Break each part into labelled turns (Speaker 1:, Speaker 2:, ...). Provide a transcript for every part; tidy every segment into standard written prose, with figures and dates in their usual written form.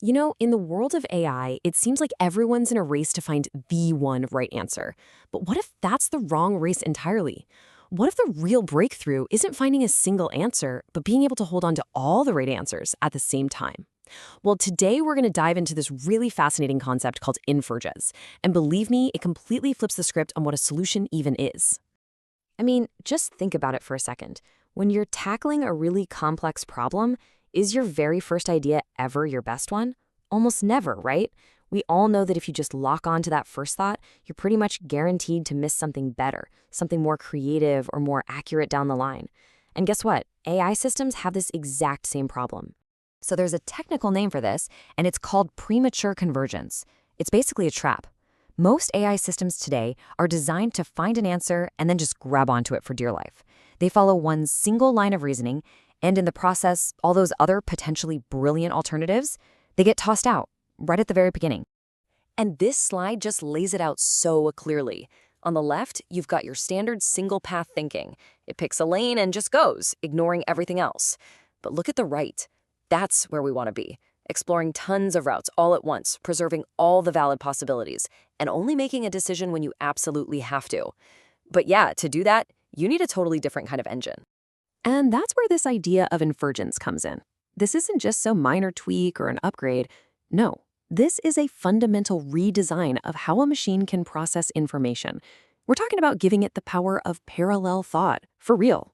Speaker 1: In the world of AI, it seems like everyone's in a race to find the one right answer. But what if that's the wrong race entirely? What if the real breakthrough isn't finding a single answer, but being able to hold on to all the right answers at the same time? Well, today we're going to dive into this really fascinating concept called Infergence. And believe me, it completely flips the script on what a solution even is. I mean, just think about it for a second. When you're tackling a really complex problem, is your very first idea ever your best one? Almost never, right? We all know that if you just lock on to that first thought, you're pretty much guaranteed to miss something better, something more creative or more accurate down the line. And guess what? AI systems have this exact same problem. So there's a technical name for this, and it's called premature convergence. It's basically a trap. Most AI systems today are designed to find an answer and then just grab onto it for dear life. They follow one single line of reasoning, and in the process, all those other potentially brilliant alternatives, they get tossed out right at the very beginning. And this slide just lays it out so clearly. On the left, you've got your standard single-path thinking. It picks a lane and just goes, ignoring everything else. But look at the right. That's where we want to be, exploring tons of routes all at once, preserving all the valid possibilities, and only making a decision when you absolutely have to. But yeah, to do that, you need a totally different kind of engine. And that's where this idea of infergence comes in. This isn't just some minor tweak or an upgrade. No, this is a fundamental redesign of how a machine can process information. We're talking about giving it the power of parallel thought, for real.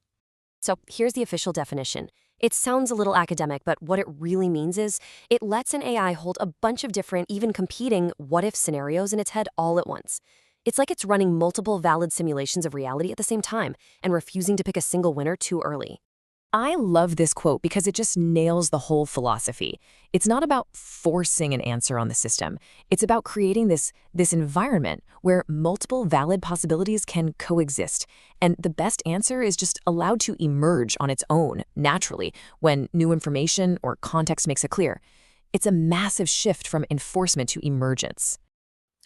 Speaker 1: So here's the official definition. It sounds a little academic, but what it really means is it lets an AI hold a bunch of different, even competing what-if scenarios in its head all at once. It's like it's running multiple valid simulations of reality at the same time and refusing to pick a single winner too early. I love this quote because it just nails the whole philosophy. It's not about forcing an answer on the system. It's about creating this environment where multiple valid possibilities can coexist. And the best answer is just allowed to emerge on its own, naturally, when new information or context makes it clear. It's a massive shift from enforcement to emergence.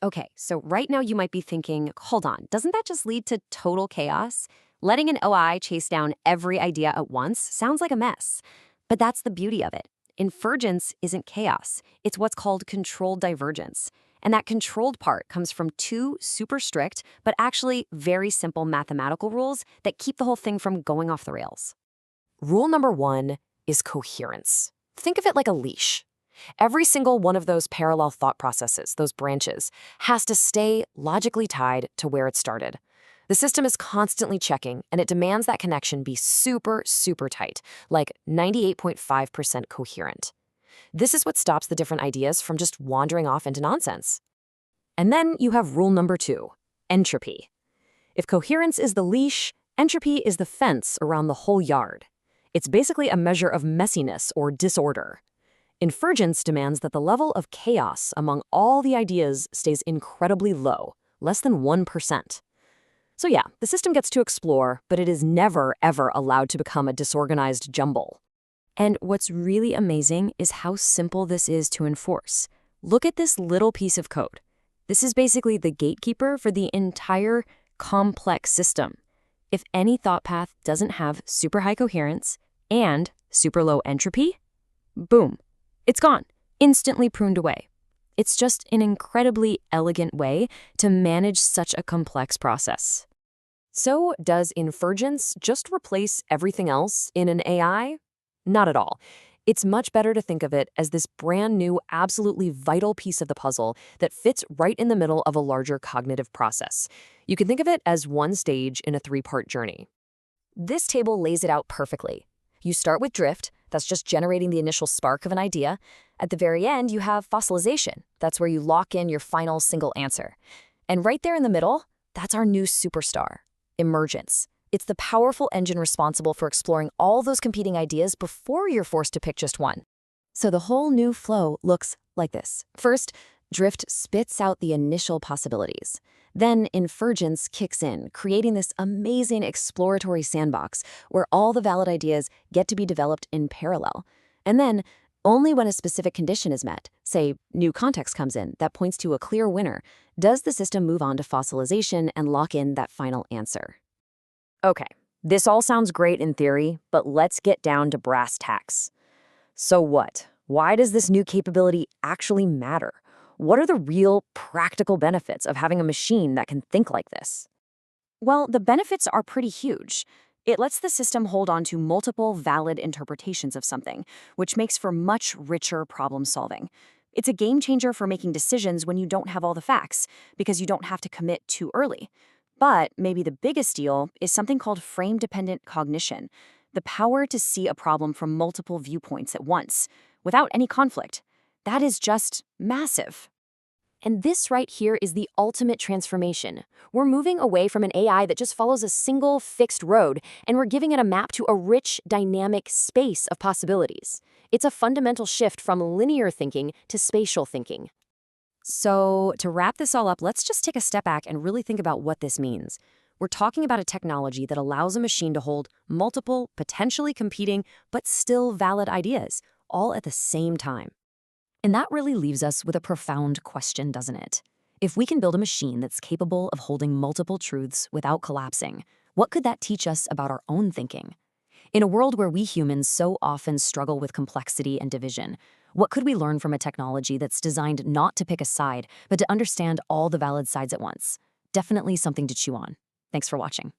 Speaker 1: Okay, so right now you might be thinking, hold on, doesn't that just lead to total chaos? Letting an OI chase down every idea at once sounds like a mess. But that's the beauty of it. Infergence isn't chaos. It's what's called controlled divergence. And that controlled part comes from two super strict, but actually very simple mathematical rules that keep the whole thing from going off the rails. Rule number one is coherence. Think of it like a leash. Every single one of those parallel thought processes, those branches, has to stay logically tied to where it started. The system is constantly checking, and it demands that connection be super, super tight, like 98.5% coherent. This is what stops the different ideas from just wandering off into nonsense. And then you have rule number two, entropy. If coherence is the leash, entropy is the fence around the whole yard. It's basically a measure of messiness or disorder. Infergence demands that the level of chaos among all the ideas stays incredibly low, less than 1%. So yeah, the system gets to explore, but it is never, ever allowed to become a disorganized jumble. And what's really amazing is how simple this is to enforce. Look at this little piece of code. This is basically the gatekeeper for the entire complex system. If any thought path doesn't have super high coherence and super low entropy, boom, it's gone, instantly pruned away. It's just an incredibly elegant way to manage such a complex process. So does Infergence just replace everything else in an AI? Not at all. It's much better to think of it as this brand new, absolutely vital piece of the puzzle that fits right in the middle of a larger cognitive process. You can think of it as one stage in a three-part journey. This table lays it out perfectly. You start with drift, that's just generating the initial spark of an idea. At the very end, you have fossilization. That's where you lock in your final single answer. And right there in the middle, that's our new superstar, emergence. It's the powerful engine responsible for exploring all those competing ideas before you're forced to pick just one. So the whole new flow looks like this. First, drift spits out the initial possibilities. Then Infergence kicks in, creating this amazing exploratory sandbox where all the valid ideas get to be developed in parallel. And then, only when a specific condition is met, say new context comes in that points to a clear winner, does the system move on to fossilization and lock in that final answer. Okay, this all sounds great in theory, but let's get down to brass tacks. So what?
Speaker 2: Why does this new capability actually matter? What are the real practical benefits of having a machine that can think like this?
Speaker 3: Well, the benefits are pretty huge. It lets the system hold on to multiple valid interpretations of something, which makes for much richer problem solving. It's a game changer for making decisions when you don't have all the facts, because you don't have to commit too early. But maybe the biggest deal is something called frame dependent cognition, the power to see a problem from multiple viewpoints at once, without any conflict. That is just massive.
Speaker 1: And this right here is the ultimate transformation. We're moving away from an AI that just follows a single fixed road, and we're giving it a map to a rich, dynamic space of possibilities. It's a fundamental shift from linear thinking to spatial thinking. So, to wrap this all up, let's just take a step back and really think about what this means. We're talking about a technology that allows a machine to hold multiple, potentially competing, but still valid ideas, all at the same time. And that really leaves us with a profound question, doesn't it? If we can build a machine that's capable of holding multiple truths without collapsing, what could that teach us about our own thinking? In a world where we humans so often struggle with complexity and division, what could we learn from a technology that's designed not to pick a side, but to understand all the valid sides at once? Definitely something to chew on. Thanks for watching.